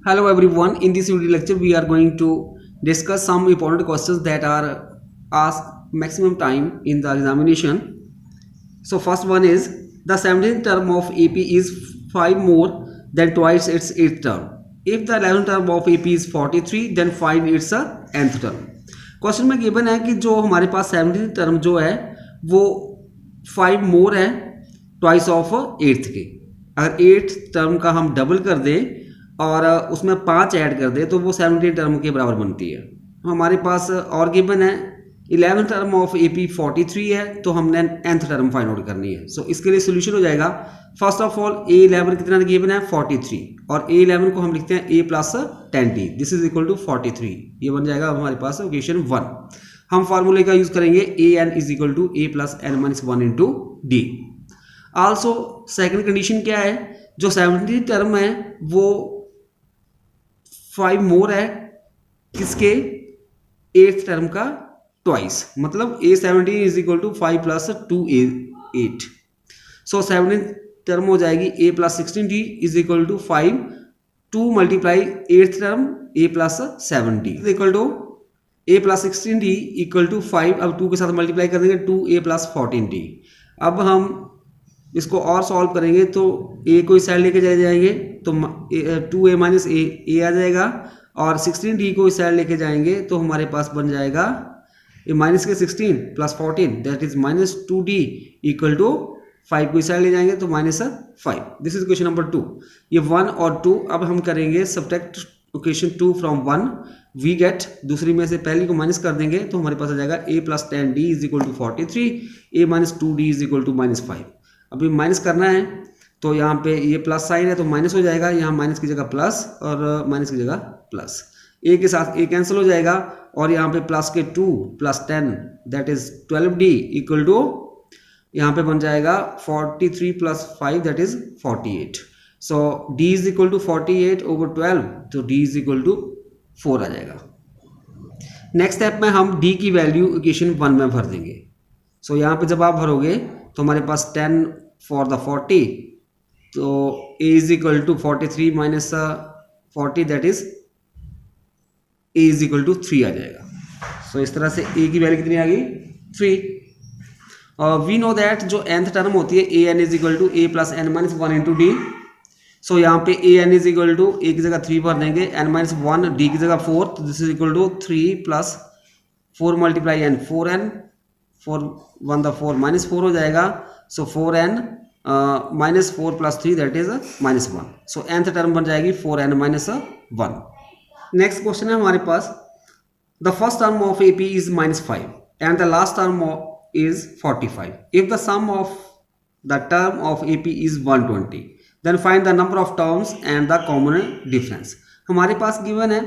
Hello everyone, in this video lecture we are going to discuss some important questions that are asked maximum time in the examination. So first one is, the 17th term of AP is 5 more than twice its 8th term. If the 11th term of AP is 43, then find its nth term. Question में given है कि जो हमारे पास 17th term जो है वो 5 मोर है twice of 8th के। अगर 8th टर्म का हम डबल कर दें और उसमें 5 ऐड कर दे तो वो 17 टर्म के बराबर बनती है। हमारे पास और गिवन है 11th टर्म ऑफ AP 43 है, तो हमने nth टर्म फाइंड आउट करनी है। सो इसके लिए सोल्यूशन हो जाएगा, फर्स्ट ऑफ ऑल A11 कितना गिवन है 43, और A11 को हम लिखते हैं A plus 10D, this is equal to 43। ये बन जाएगा हमारे पास इक्वेशन 1। हम फार्मूले का यूज करेंगे AN is equal to A plus N minus 1 into D। Also second condition क्या है, जो 17th टर्म है वो 5 मोर है किसके 8th टर्म का ट्वाइस, मतलब A17 is equal to 5 plus 2A8। So 17th term हो जाएगी A plus 16D is equal to 5, 2 multiply 8th term A plus 7D is equal to A plus 16D equal to 5। अब 2 के साथ multiply कर देंगे 2A plus 14D। अब हम इसको और सॉल्व करेंगे तो A को इस साइड लेके जाएंगे तो 2A माइनस A आ जाएगा, और 16D को इस साइड लेके जाएंगे तो हमारे पास बन जाएगा माइनस के 16 plus 14 that is minus 2D equal to 5 को इस साइड ले जाएंगे तो minus 5। This is equation number 2। ये 1 और 2 अब हम करेंगे subtract equation 2 from 1, we get दूसरी में से पहली को माइनस कर देंगे तो हमारे पास आ जाएगा A plus 10D is equal to 43, A minus 2D is equal to minus 5। अभी माइनस करना है तो यहाँ पे ये प्लस साइन है तो माइनस हो जाएगा, यहाँ माइनस की जगह प्लस और माइनस की जगह प्लस, ए के साथ ए कैंसिल हो जाएगा, और यहाँ पे प्लस के 2 plus 10 that is 12D equal to यहाँ पे बन जाएगा 43 plus 5 that is 48। So D is equal to 48 over 12, तो D इज इक्वल टू 4 आ जाएगा। नेक्स्ट स्टेप में हम D की वैल्यू इक्वेशन 1 में भर देंगे। सो यहाँ पे जब आप भरोगे तो हमारे पास 10 फॉर द 40, तो A is equal to 43 minus 40 that is A is equal to 3 आ जाएगा। सो इस तरह से A की वैल्यू कितनी आ गई 3। वी नो दैट जो nth टर्म होती है AN is equal to A plus N minus 1 into D। So यहाँ पे AN is equal to A की जगह 3 भर देंगे, N माइनस 1 D की जगह 4, तो this is equal to 3 plus 4 multiply N 4N, 4 1 the 4 minus 4 हो जाएगा। So 4N minus 4 plus 3 that is minus 1। So nth term बन जाएगी 4N माइनस 1। नेक्स्ट क्वेश्चन है हमारे पास, the first term of AP is minus 5 and the last term is 45। If the sum of the term of AP is 120 then find the number of terms and the common difference. हमारे पास given है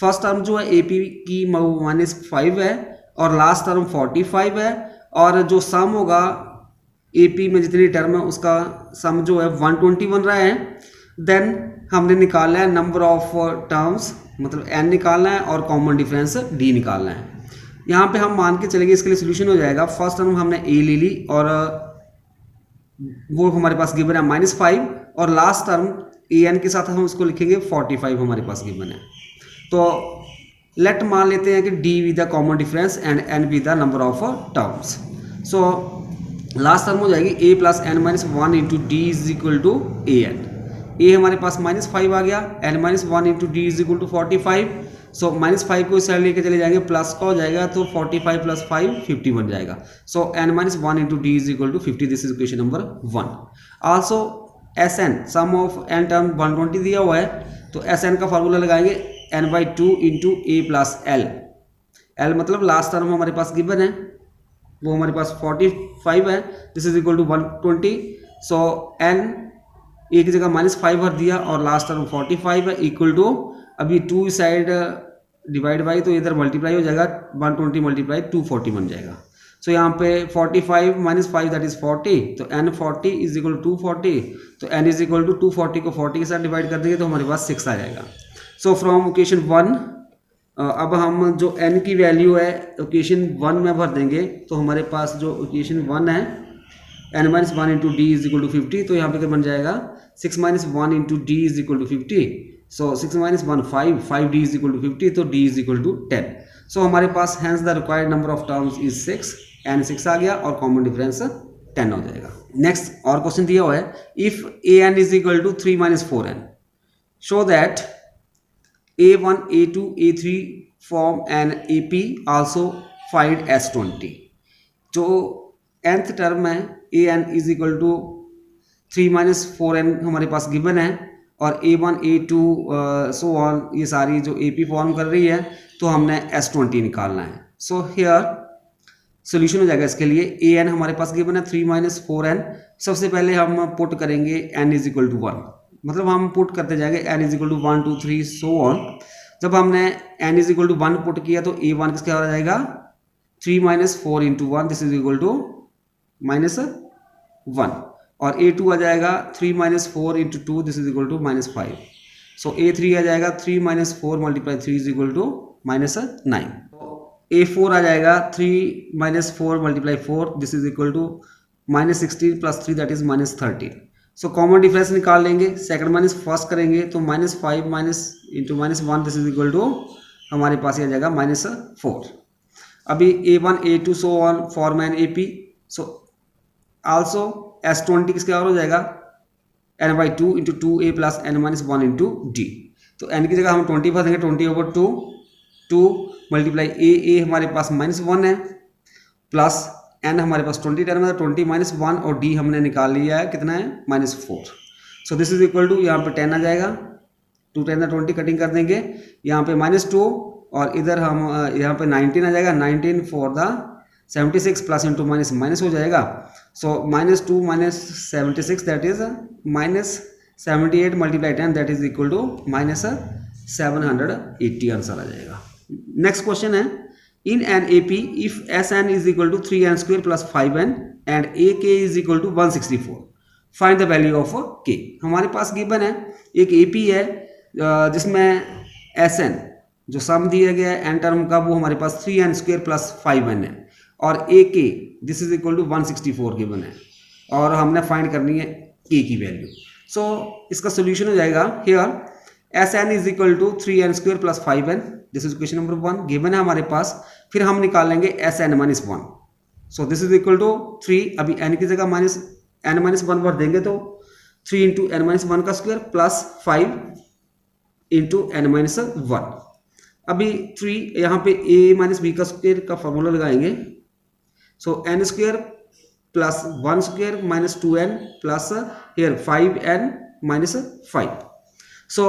first term जो है AP की minus 5 है और last term 45 है, और जो सम होगा AP में जितनी टर्म है उसका सम जो है 120 बन रहा है। देन हमने निकालना है नंबर ऑफ टर्म्स, मतलब n निकालना है और कॉमन डिफरेंस D निकालना है। यहाँ पे हम मान के चलेंगे, इसके लिए सोल्यूशन हो जाएगा, फर्स्ट टर्म हमने A ले ली और वो हमारे पास गिवन है माइनस 5, और लास्ट टर्म AN के साथ हम उसको लिखेंगे 45 हमारे पास गिवन है। तो लेट मान लेते हैं कि D with the common difference and N with the number of terms. So last term हो जाएगी A plus N minus 1 into D is equal to AN। A हमारे पास माइनस 5 आ गया, N minus 1 into D is equal to 45। So minus 5 को इस side लेके चले जाएंगे, प्लस का हो जाएगा तो 45 प्लस 5 50 बन जाएगा। So N minus 1 into D is equal to 50, this is equation number 1। Also SN sum of n term 120 दिया हुआ है, तो SN का फार्मूला लगाएंगे n/2 into A plus L। L मतलब लास्ट टर्म हमारे पास गिवन है, वो हमारे पास 45 है, this is equal to 120। So N A की जगह माइनस 5 भर दिया और लास्ट टर्म 45 है इक्वल टू, अभी 2 साइड डिवाइड बाई तो इधर मल्टीप्लाई हो जाएगा, 120 मल्टीप्लाई 240 बन जाएगा। सो यहाँ पे 45 माइनस 5 दैट इज 40, तो N 40 इज इक्वल टू 240, तो N इज इक्वल टू 240 को 40 के साथ डिवाइड कर देंगे तो हमारे पास 6 आ जाएगा। सो फ्रॉम इक्वेशन 1 अब हम जो N की वैल्यू है इक्वेशन 1 में भर देंगे, तो हमारे पास जो इक्वेशन 1 है n minus one into D is equal to 50, तो यहाँ पे क्या बन जाएगा 6 minus one into D is equal to 50, so 6 minus one 5 D is equal to 50, तो D is equal to 10। So हमारे पास hence the required number of terms is 6, n 6 आ गया और कॉमन डिफरेंस 10 हो जाएगा। नेक्स्ट और क्वेश्चन दिया हुआ है, if a n is equal to 3 minus 4n, show that a1 a2 a3 form an ap also find s20। जो nth टर्म है an is equal to 3 minus 4n हमारे पास गिवन है और a1 a2 सो ऑन ये सारी जो ap form कर रही है, तो हमने s20 निकालना है। सो हियर सोल्यूशन हो जाएगा इसके लिए, an हमारे पास गिवन है 3 माइनस 4n। सबसे पहले हम पुट करेंगे n इज इक्वल टू 1, मतलब हम पुट करते जाएंगे n is equal to 1 2 3 so on. जब हमने n is equal to 1 put किया तो a1 किसका हो जाएगा 3 minus 4 into 1, this is equal to minus 1, और a2 आ जाएगा 3 minus 4 into 2, this is equal to minus 5। So a3 आ जाएगा 3 minus 4 multiply 3 is equal to minus 9। a4 आ जाएगा 3 minus 4 multiply 4, this is equal to minus 16 plus 3 that is minus 13। So common difference निकाल लेंगे, second minus first करेंगे तो minus 5 minus into minus 1, this is equal to हमारे पास ये आ जाएगा माइनस 4। अभी a1 a2 so on form an ap, so also s20 किसके और हो जाएगा n by 2 into 2a plus n minus 1 into D. तो n की जगह हम 20 भर देंगे, 20 ओवर 2 मल्टीप्लाई a हमारे पास माइनस 1 है प्लस n हमारे पास 20 टर्म है, 20 माइनस 1 और d हमने निकाल लिया है कितना है minus 4। So this is equal to यहाँ पे 10 आ जाएगा, 2 10 20 कटिंग कर देंगे, यहाँ पे माइनस 2 और इधर हम यहाँ पे 19 आ जाएगा, 19 for the 76 plus into minus minus हो जाएगा। So minus 2 minus 76 that is minus 78 multiply 10 that is equal to minus 780 answer आ जाएगा। नेक्स्ट क्वेश्चन है, in an AP if Sn is equal to 3n square plus 5n and AK is equal to 164, find the value of K। हमारे पास given है एक AP है जिसमें Sn जो सम दिया गया है n टर्म का वो हमारे पास 3n स्क्वेयर प्लस 5n है और AK this is equal to 164 given है और हमने फाइंड करनी है K की वैल्यू। सो इसका सोल्यूशन हो जाएगा here Sn is equal to 3n square plus 5n, this is question number 1 given है हमारे पास। फिर हम निकाल लेंगे Sn minus 1, so this is equal to 3, अभी n की जगह माइनस n माइनस 1 भर देंगे तो 3 इंटू n माइनस 1 का square plus 5 into n minus 1। अभी 3 यहाँ पे a माइनस बी का स्क्वायर का फॉर्मूला लगाएंगे, सो n square plus 1 square minus 2n plus here 5n minus 5। सो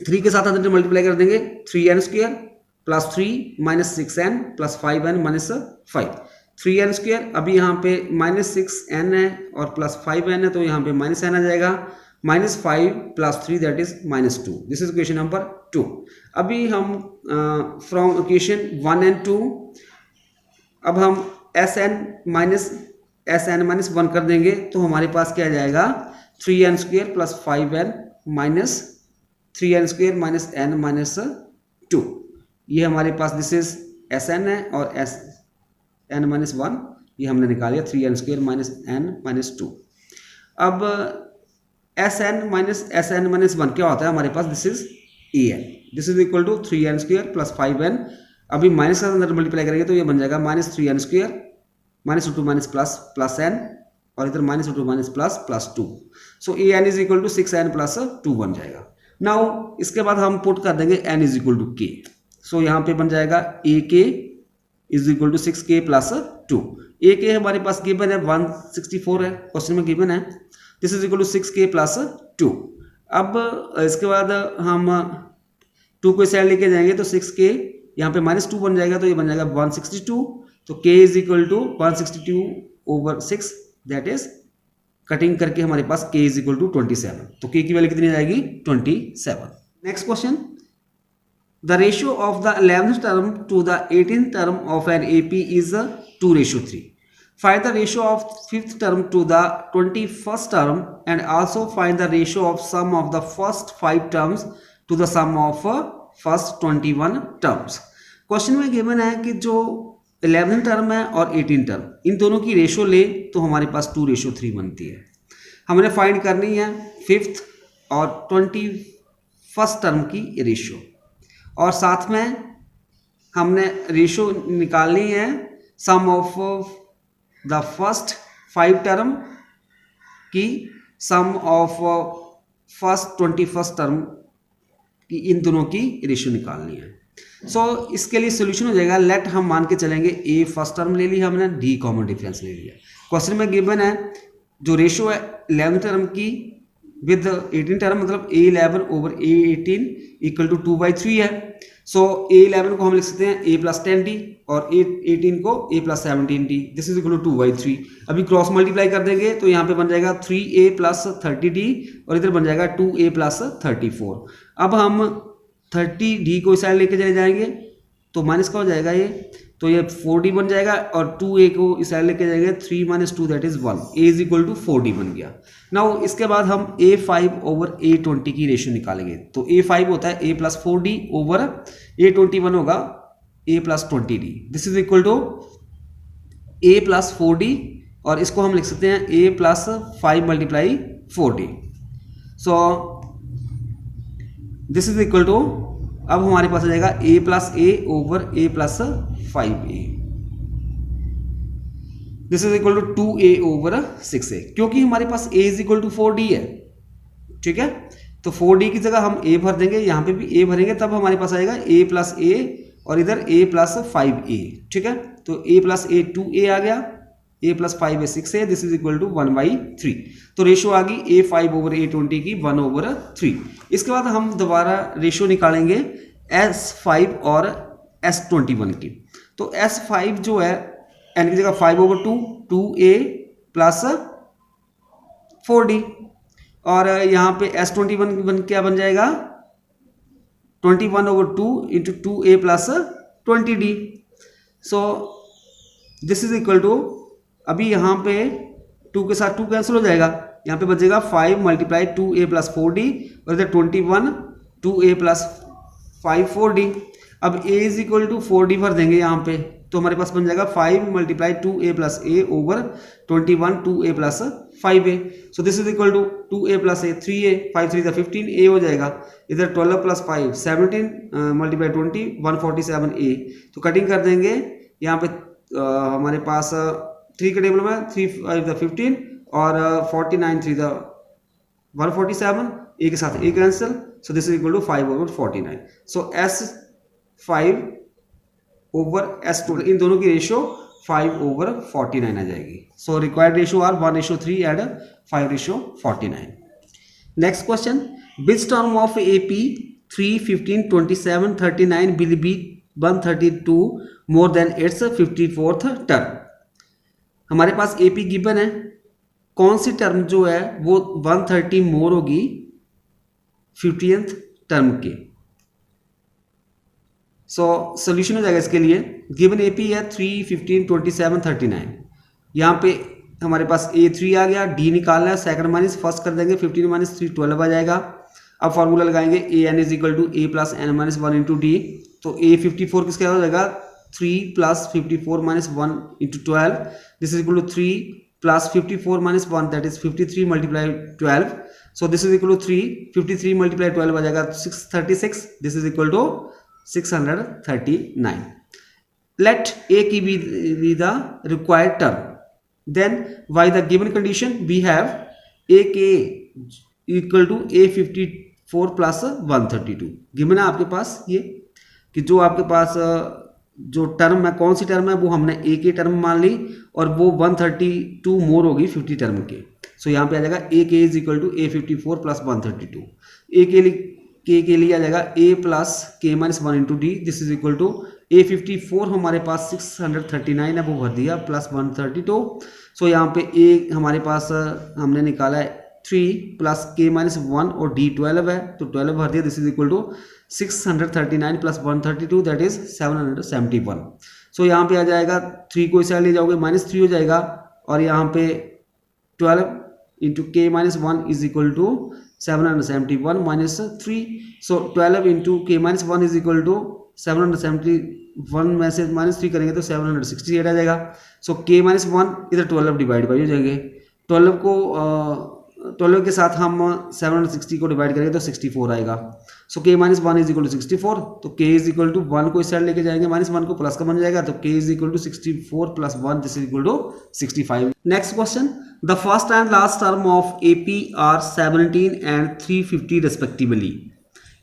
3 के साथ अंदर मल्टीप्लाई कर देंगे, 3n square plus 3 minus 6n plus 5n minus 5, 3n square अभी यहाँ पे माइनस 6n है और प्लस 5n है तो यहाँ पे माइनस n आ जाएगा, minus 5 plus 3 that is minus 2, this is question number 2। अभी हम फ्रॉम इक्वेशन 1 and 2 अब हम Sn माइनस 1 कर देंगे तो हमारे पास क्या आ जाएगा 3n square plus 5n minus 3n square minus n minus 2, ये हमारे पास दिस इज Sn है और Sn माइनस 1 ये हमने निकाल लिया 3n square minus n minus 2। अब Sn माइनस 1 क्या होता है हमारे पास, this is an, this is equal to 3n square plus 5n, अभी माइनस का अंदर मल्टीप्लाई करेंगे तो ये बन जाएगा minus 3n square minus 2 minus plus n और इधर minus 2 minus plus 2, so an is equal to 6n plus 2 बन जाएगा। नाउ इसके बाद हम पुट कर देंगे n is equal to k, so यहाँ पे बन जाएगा AK is equal to 6k plus 2, AK हमारे पास गिवन है 164 है क्वेश्चन में गिवन है, this is equal to 6k plus 2। अब इसके बाद हम 2 को साइड लेके जाएंगे तो 6k यहाँ पे माइनस 2 बन जाएगा तो ये बन जाएगा 162, तो k is equal to 162 over 6 that is cutting करके हमारे पास k इज इक्वल टू 27, तो k की वैल्यू कितनी आ जाएगी 27। Next question, the ratio of the 11th term to the 18th term of an AP is 2:3। Find the ratio of 5th term to the 21st term and also find the ratio of sum of the first 5 terms to the sum of first 21 terms। Question में given है कि जो 11 term है और 18 term, इन दोनों की ratio ले तो हमारे पास 2:3 बनती है। हमने फाइंड करनी है 5th और 21st टर्म की रेशो, और साथ में हमने रेशो निकालनी है सम ऑफ द फर्स्ट 5 टर्म की सम ऑफ फर्स्ट 21st टर्म की, इन दोनों की रेशो निकालनी है। सो इसके लिए सोल्यूशन हो जाएगा, लेट हम मान के चलेंगे ए फर्स्ट टर्म ले लिया हमने, डी कॉमन डिफरेंस ले लिया। क्वेश्चन में गिवन है जो रेशो है 11 टर्म की विद 18 टर्म, मतलब A11 over A18 equal to 2/3 है। सो A11 को हम लिख सकते हैं A+10D और A18 को A+17D, this is equal to 2/3। अभी क्रॉस मल्टीप्लाई कर देंगे तो यहाँ पे बन जाएगा 3A + 30D और इधर बन जाएगा 2A + 34। अब हम 30D को इस साइड लेके चले जाएंगे तो माइनस का हो जाएगा ये, तो ये 4D बन जाएगा, और 2A को इस साइड लेके जाएंगे 3 - 2 that is 1, A is equal to 4D बन गया। नाउ इसके बाद हम A5 ओवर A20 की रेशियो निकालेंगे, तो A5 होता है A + 4D ओवर A21 होगा A + 20D, this is equal to A + 4D, और इसको हम लिख सकते हैं A + 5 × 4D। So this is equal to, अब हमारे पास आ जाएगा A + A over A + 5A, this is equal to 2A over 6A, क्योंकि हमारे पास A is equal to 4D है, ठीक है। तो 4D की जगह हम A भर देंगे, यहाँ पे भी A भरेंगे, तब हमारे पास आएगा A + A और इधर A + 5A, ठीक है। तो A + A 2A आ गया, A + 5A 6A, this is equal to 1/3। तो रेशो आ गई A5 ओवर A20 की 1/3। इसके बाद हम दोबारा रेशो निकालेंगे S5 और S21 की। तो S5 जो है n की जगह 5/2, 2A + 4D, और यहाँ पे S21 क्या बन जाएगा 21/2 × 2A + 20D। So this is equal to, अभी यहाँ पे 2 के साथ 2 कैंसिल हो जाएगा, यहाँ पे बचेगा 5 × 2A + 4D और इधर 21 2A + 5 4D। अब A is equal to 4D भर देंगे यहाँ पे, तो हमारे पास बन जाएगा 5 × 2A + A over 21 2A + 5A। So this is equal to 2A + A 3A, 5 3 15 A हो जाएगा, इधर 12 + 5 17 × 20 147A। तो कटिंग कर देंगे, यहाँ पे हमारे पास 3 के टेबल में 3 5 15 और 49 3 147, A के साथ A cancel, so this is equal to 5/49। So S5 over S2, इन दोनों की रेशियो 5/49 आ जाएगी। So required ratio are 1:3 and 5:49। Next question, which term of AP 3 15 27 39 will be 132 more than its 54th term. हमारे पास AP given है, कौन सी term जो है वो 130 मोर होगी 50th टर्म के। सो सोल्यूशन हो जाएगा इसके लिए, गिवन AP है 3 15 27 39, यहाँ पे हमारे पास A3 आ गया, D निकालना है, सेकंड माइनस फर्स्ट कर देंगे, 15 - 3 12 आ जाएगा। अब फॉर्मूला लगाएंगे AN = A + n - 1 × D, तो A54 किसका हो जाएगा 3 + 54 - 1 × 12, this is equal to 3 + 54 - 1 that is 53 × 12। So this is equal to 3 53 × 12 आ जाएगा 636, this is equal to 639। Let A be the required term, then by the given condition we have AK equal to A54 + 132। Given है आपके पास ये कि जो आपके पास जो term है, कौन सी टर्म है, वो हमने A के टर्म मान ली और वो 132 मोर होगी 50 टर्म के। सो यहाँ पे आ जाएगा AK = A54 + 132। A के लिए आ जाएगा A + K - 1 × D, this is equal to A54 हमारे पास 639 है, वो भर दिया प्लस 132। सो यहाँ पे A हमारे पास हमने निकाला है 3 + K - 1 और D 12 है, तो 12 भर दिया, this is equal to 639 + 132 that is 771। So यहाँ पे आ जाएगा 3 को इस साइड ले जाओगे -3 हो जाएगा, और यहाँ पे 12 × K - 1 is equal to 771 - 3। So 12 × K - 1 is equal to 771 1 में से -3 करेंगे तो 768 आ जाएगा। सो k -1 इधर 12 डिवाइड बाई हो जाएंगे। 12 के साथ हम 760 को डिवाइड करेंगे तो 64 आएगा। सो k -1 इज इक्वल टू 64, तो k इज इक्वल टू 1 को इस साइड लेके जाएंगे, -1 को प्लस का बन जाएगा, तो k is equal to 64 plus 1 this is equal to 65। Next question, the first and last term of AP are 17 and 350 respectively.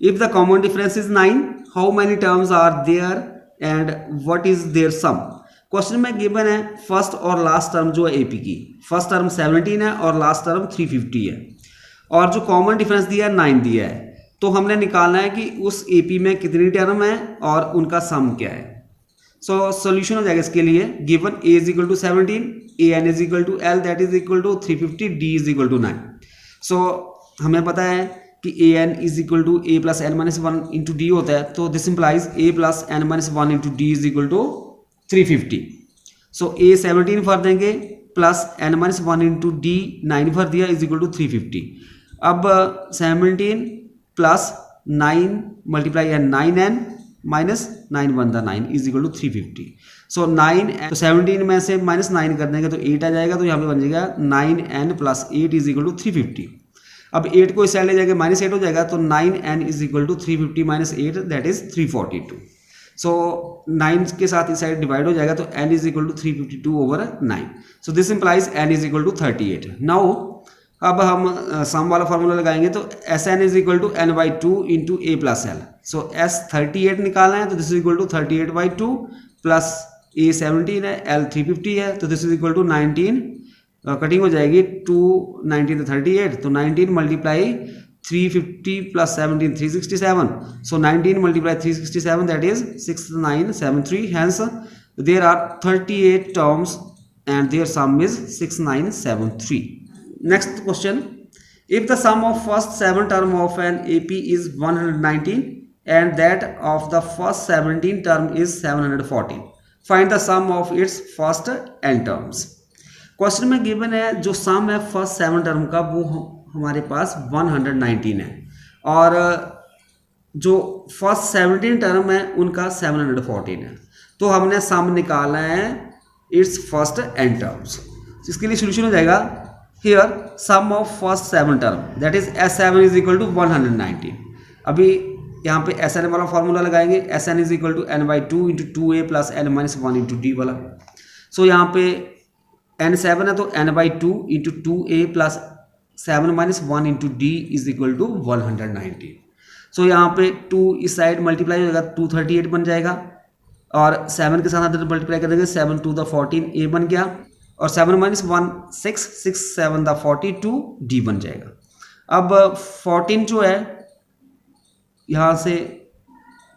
If the common difference is 9, how many terms are there and what is their sum? Question में given है first और last term जो है AP की, first term 17 है और last term 350 है, और जो कॉमन डिफरेंस दिया है 9 दिया है। तो हमने निकालना है कि उस AP में कितनी टर्म है और उनका सम क्या है। सो सॉल्यूशन हो जाएगा इसके लिए, given A is equal to 17, AN is equal to L that is equal to 350, D is equal to 9। So हमें पता है कि AN is equal to A plus N minus 1 into D होता है, तो this implies A plus N minus 1 into D is equal to 350। So A 17 भर देंगे plus N minus 1 into D 9 भर दिया इज इक्वल टू 350। अब 17 plus 9 multiply है 9N minus 9 one the 9 is equal to 350। So 9 तो 17 में से minus 9 कर देंगे तो 8 आ जाएगा, तो यहाँ पे बन जाएगा 9N plus 8 is equal to 350। अब 8 को इस साइड ले जाएंगे -8 हो जाएगा, तो 9N is equal to 350 minus 8 that is 342। So 9 के साथ इस साइड डिवाइड हो जाएगा, तो N is equal to 352 over 9। So this implies N is equal to 38। Now अब हम सम वाला फार्मूला लगाएंगे, तो SN is equal to N by 2 into A plus L। So S 38 निकालना है, तो this is equal to 38 by 2 plus A 17 है, L 350 है, तो this is equal to 19, cutting हो जाएगी 2 19 तो 38, तो 19 multiply 350 plus 17 367। So 19 multiply 367 that is 6973। Hence there are 38 terms and their sum is 6973. Next question, if the sum of first 7 term of an AP is 119 and that of the first 17 term is 714, find the sum of its first n terms. Question में given है जो सम है first 7 term का वो हमारे पास 119 है, और जो फर्स्ट 17 टर्म है उनका 714 है। तो हमने सम निकालना है इट्स फर्स्ट n टर्म्स। इसके लिए सोल्यूशन हो जाएगा here sum of first 7 term that is S7 is equal to 119। अभी यहाँ पे SN वाला फॉर्मूला लगाएंगे, SN is equal to N by 2 into 2A plus N minus 1 into D वाला। सो यहाँ पे N7 है तो N by 2 into 2A plus 7 minus 1 into D is equal to 119। So यहाँ पे 2 इस साइड मल्टीप्लाई हो जाएगा 238 बन जाएगा, और 7 के साथ मल्टीप्लाई कर देंगे 7 2 द 14 A बन गया, और 7 माइनस 1 6 6 7 द 42 D बन जाएगा। अब 14 जो है यहाँ से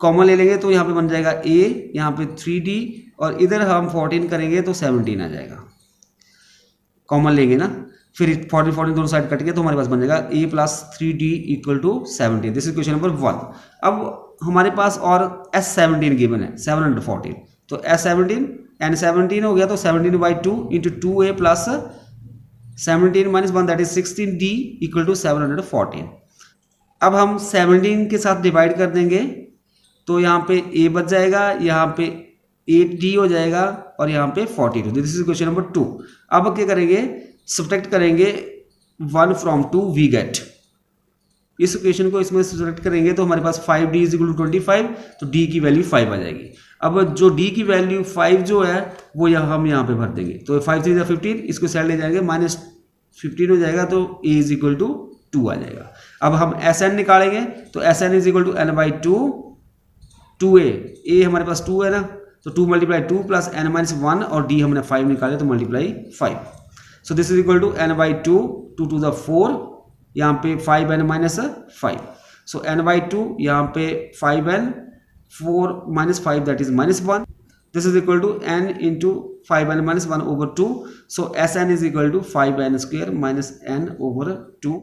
कॉमन ले लेंगे तो यहाँ पे बन जाएगा A, यहाँ पे 3D, और इधर हम 14 करेंगे तो 17 आ जाएगा, कॉमन लेंगे ना, फिर 14 14 दोनों साइड कट गए तो हमारे पास बन जाएगा A plus 3D equal to 17। This is question number 1। अब हमारे पास और S17 गिवन है 714, तो S17 N17 हो गया, तो 17 by 2 into 2A plus 17 minus 1 that is 16D equal to 714। अब हम 17 के साथ डिवाइड कर देंगे, तो यहाँ पे A बच जाएगा, यहाँ पे 8D हो जाएगा, और यहाँ पे 42। This is question number 2। अब क्या करेंगे, सब्ट्रैक्ट करेंगे 1 फ्रॉम 2 वी गेट। इस इक्वेशन को इसमें सब्ट्रैक्ट करेंगे तो हमारे पास 5D इज इक्वल टू 25, तो D की वैल्यू 5 आ जाएगी। अब जो D की वैल्यू 5 जो है वो हम यहाँ पे भर देंगे, तो 5 3 15, इसको साइड ले जाएंगे -15 हो जाएगा, तो A इज इक्वल टू 2 आ जाएगा। अब हम SN निकालेंगे, तो SN is equal to N by 2 2A, A हमारे पास 2 है ना, तो 2 मल्टीप्लाई 2 प्लस N माइनस 1, और D हमने 5 निकाले तो multiply 5। So this is equal to N by 2 2 to the 4, यहाँ पे 5N minus 5। So N by 2 यहाँ पे 5N 4 minus 5 that is minus 1। This is equal to N into 5N minus 1 over 2। So SN is equal to 5N square minus N over 2।